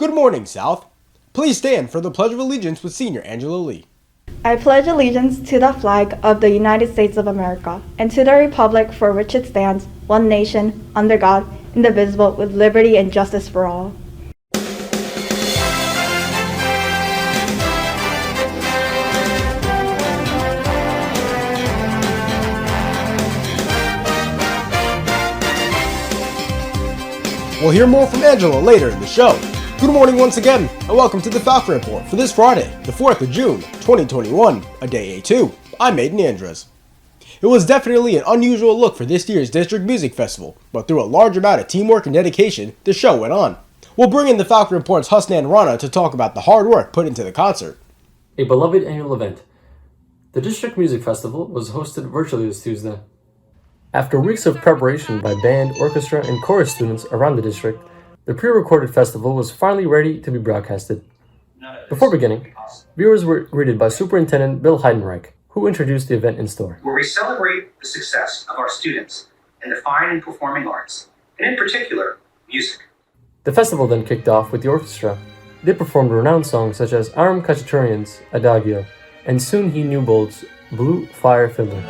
Good morning, South. Please stand for the Pledge of Allegiance with Senior Angela Lee. I pledge allegiance to the flag of the United States of America and to the republic for which it stands, one nation, under God, indivisible, with liberty and justice for all. We'll hear more from Angela later in the show. Good morning once again, and welcome to the Falcon Report for this Friday, the 4th of June, 2021, a day A2. I'm Aiden Andres. It was definitely an unusual look for this year's District Music Festival, but through a large amount of teamwork and dedication, the show went on. We'll bring in the Falcon Report's Husnan Rana to talk about the hard work put into the concert. A beloved annual event. The District Music Festival was hosted virtually this Tuesday. After weeks of preparation by band, orchestra, and chorus students around the district, the pre-recorded festival was finally ready to be broadcasted. Before beginning, viewers were greeted by Superintendent Bill Heidenreich, who introduced the event in store. Where we celebrate the success of our students in the fine and performing arts, and in particular, music. The festival then kicked off with the orchestra. They performed renowned songs such as Aram Khachaturian's Adagio and Soon He Newbold's Blue Fire Fiddler.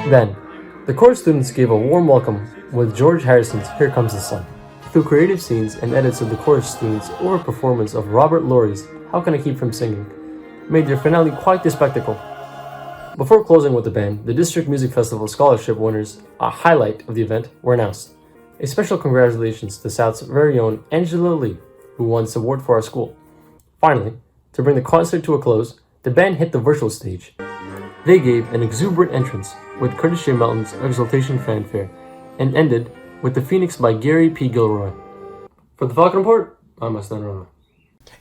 Then, the chorus students gave a warm welcome with George Harrison's Here Comes the Sun. Through creative scenes and edits of the chorus students or a performance of Robert Lurie's How Can I Keep From Singing, made their finale quite the spectacle. Before closing with the band, the District Music Festival scholarship winners, a highlight of the event, were announced. A special congratulations to South's very own Angela Lee, who won this award for our school. Finally, to bring the concert to a close, the band hit the virtual stage. They gave an exuberant entrance with Curtis J. Melton's Exultation Fanfare and ended with The Phoenix by Gary P. Gilroy. For the Falcon Report, I'm Husnan Rana.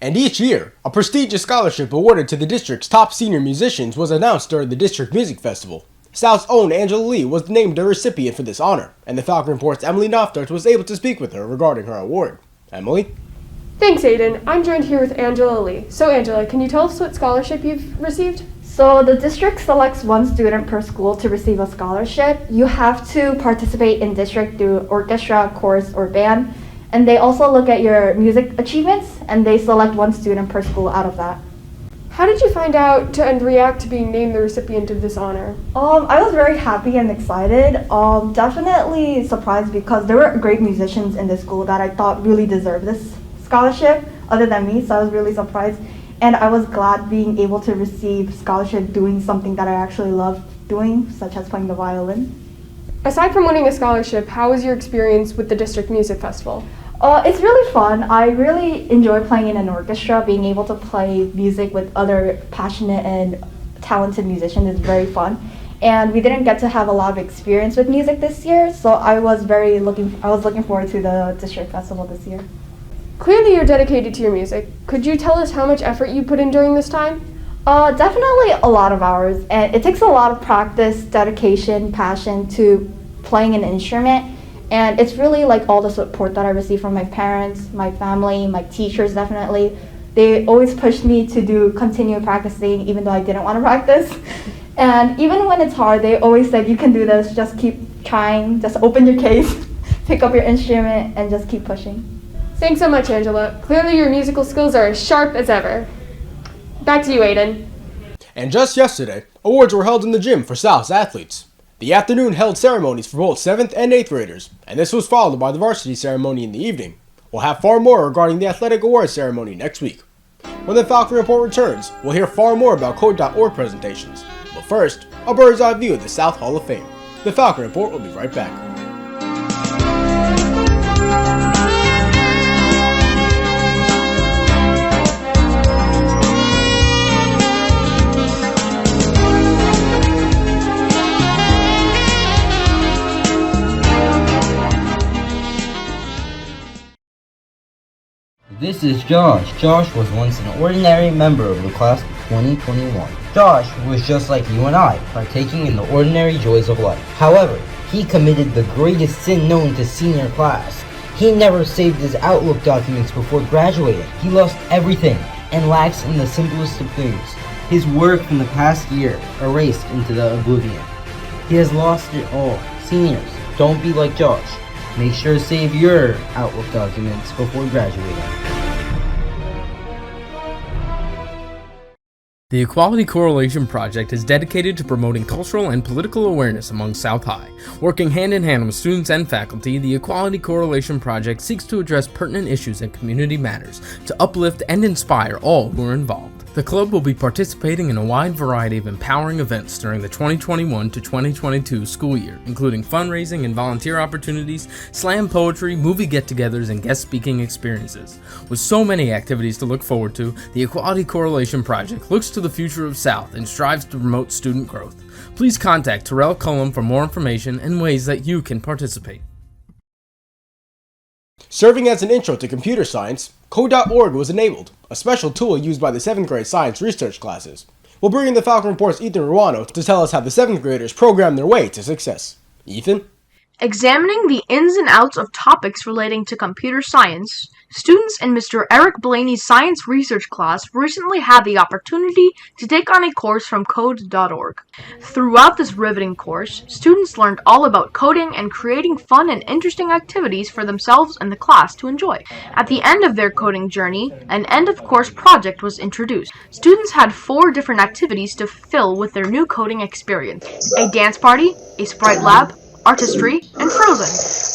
And each year, a prestigious scholarship awarded to the district's top senior musicians was announced during the District Music Festival. South's own Angela Lee was named a recipient for this honor, and the Falcon Report's Emily Noftart was able to speak with her regarding her award. Emily? Thanks, Aiden. I'm joined here with Angela Lee. So, Angela, can you tell us what scholarship you've received? So the district selects one student per school to receive a scholarship. You have to participate in district through orchestra, chorus, or band. And they also look at your music achievements, and they select one student per school out of that. How did you find out and react to being named the recipient of this honor? I was very happy and excited. Definitely surprised because there were great musicians in this school that I thought really deserved this scholarship other than me, so I was really surprised. And I was glad being able to receive scholarship doing something that I actually love doing, such as playing the violin. Aside from winning a scholarship, how was your experience with the District Music Festival? It's really fun. I really enjoy playing in an orchestra. Being able to play music with other passionate and talented musicians is very fun. And we didn't get to have a lot of experience with music this year, so I was looking forward to the District Festival this year. Clearly you're dedicated to your music. Could you tell us how much effort you put in during this time? Definitely a lot of hours, and it takes a lot of practice, dedication, passion to playing an instrument, and it's really like all the support that I receive from my parents, my family, my teachers definitely. They always pushed me to continue practicing even though I didn't want to practice. And even when it's hard, they always said, you can do this, just keep trying, just open your case, pick up your instrument, and just keep pushing. Thanks so much, Angela. Clearly your musical skills are as sharp as ever. Back to you, Aiden. And just yesterday, awards were held in the gym for South's athletes. The afternoon held ceremonies for both 7th and 8th graders, and this was followed by the varsity ceremony in the evening. We'll have far more regarding the athletic awards ceremony next week. When the Falcon Report returns, we'll hear far more about Code.org presentations. But first, a bird's eye view of the South Hall of Fame. The Falcon Report will be right back. This is Josh. Josh was once an ordinary member of the class of 2021. Josh was just like you and I, partaking in the ordinary joys of life. However, he committed the greatest sin known to senior class. He never saved his Outlook documents before graduating. He lost everything and lacks in the simplest of things. His work from the past year erased into the oblivion. He has lost it all. Seniors, don't be like Josh. Make sure to save your Outlook documents before graduating. The Equality Correlation Project is dedicated to promoting cultural and political awareness among South High. Working hand in hand with students and faculty, the Equality Correlation Project seeks to address pertinent issues and community matters to uplift and inspire all who are involved. The club will be participating in a wide variety of empowering events during the 2021 to 2022 school year, including fundraising and volunteer opportunities, slam poetry, movie get-togethers, and guest speaking experiences. With so many activities to look forward to, the Equality Correlation Project looks to the future of South and strives to promote student growth. Please contact Terrell Cullum for more information and ways that you can participate. Serving as an intro to computer science, Code.org was enabled, a special tool used by the 7th grade science research classes. We'll bring in the Falcon Report's Ethan Ruano to tell us how the 7th graders program their way to success. Ethan? Examining the ins and outs of topics relating to computer science, students in Mr. Eric Blaney's science research class recently had the opportunity to take on a course from Code.org. Throughout this riveting course, students learned all about coding and creating fun and interesting activities for themselves and the class to enjoy. At the end of their coding journey, an end-of-course project was introduced. Students had 4 different activities to fill with their new coding experience: a dance party, a sprite lab, artistry, and Frozen.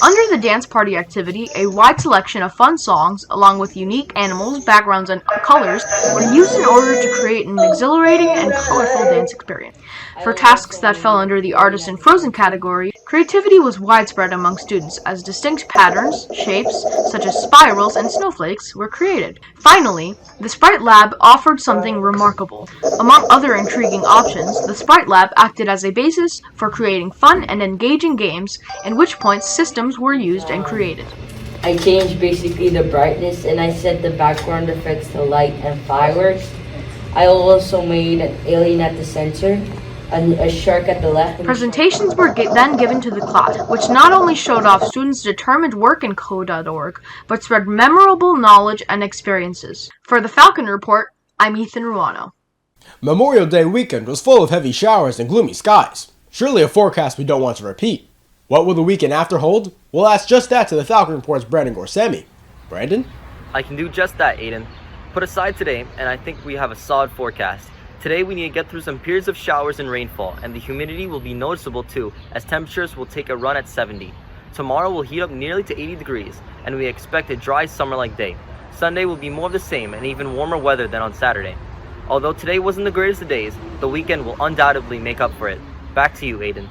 Under the dance party activity, a wide selection of fun songs, along with unique animals, backgrounds, and colors, were used in order to create an exhilarating and colorful dance experience. For tasks that fell under the Artist and Frozen category, creativity was widespread among students as distinct patterns, shapes, such as spirals and snowflakes, were created. Finally, the Sprite Lab offered something remarkable. Among other intriguing options, the Sprite Lab acted as a basis for creating fun and engaging games, in which points systems were used and created. I changed basically the brightness and I set the background effects to light and fireworks. I also made an alien at the center, a shark at the left. Presentations were then given to the class, which not only showed off students' determined work in Code.org, but spread memorable knowledge and experiences. For the Falcon Report, I'm Ethan Ruano. Memorial Day weekend was full of heavy showers and gloomy skies. Surely a forecast we don't want to repeat. What will the weekend after hold? We'll ask just that to the Falcon Report's Brandon Gorsemi. Brandon? I can do just that, Aiden. Put aside today, and I think we have a solid forecast. Today we need to get through some periods of showers and rainfall, and the humidity will be noticeable too, as temperatures will take a run at 70. Tomorrow will heat up nearly to 80 degrees, and we expect a dry summer-like day. Sunday will be more of the same and even warmer weather than on Saturday. Although today wasn't the greatest of days, the weekend will undoubtedly make up for it. Back to you, Aiden.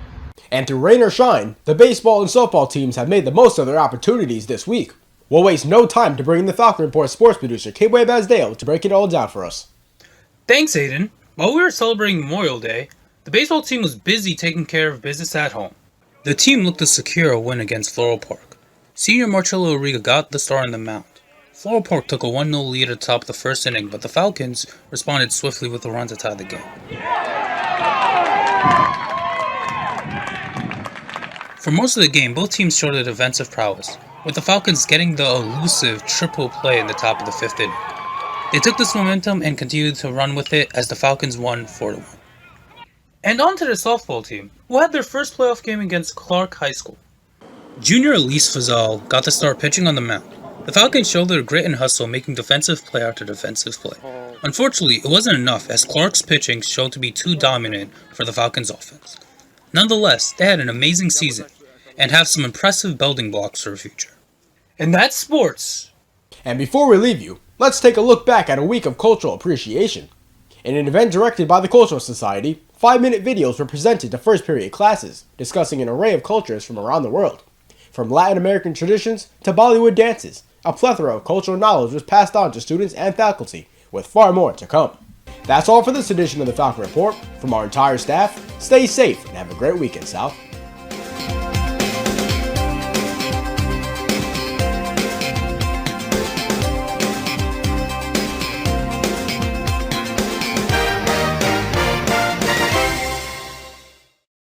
And through rain or shine, the baseball and softball teams have made the most of their opportunities this week. We'll waste no time to bring in the Falcon Report sports producer, K-Way Bazdale, to break it all down for us. Thanks, Aiden. While we were celebrating Memorial Day, the baseball team was busy taking care of business at home. The team looked to secure a win against Floral Park. Senior Marcello Riga got the start on the mound. Floral Park took a 1-0 lead at the top of the first inning, but the Falcons responded swiftly with a run to tie the game. For most of the game, both teams showed their defensive prowess, with the Falcons getting the elusive triple play in the top of the 5th inning. They took this momentum and continued to run with it as the Falcons won 4-1. And on to the softball team, who had their first playoff game against Clark High School. Junior Elise Fazal got the start pitching on the mound. The Falcons showed their grit and hustle, making defensive play after defensive play. Unfortunately, it wasn't enough as Clark's pitching showed to be too dominant for the Falcons' offense. Nonetheless, they had an amazing season and have some impressive building blocks for the future. And that's sports. And before we leave you, let's take a look back at a week of cultural appreciation. In an event directed by the Cultural Society, 5-minute videos were presented to first period classes, discussing an array of cultures from around the world. From Latin American traditions to Bollywood dances, a plethora of cultural knowledge was passed on to students and faculty, with far more to come. That's all for this edition of the Falcon Report. From our entire staff, stay safe and have a great weekend, South.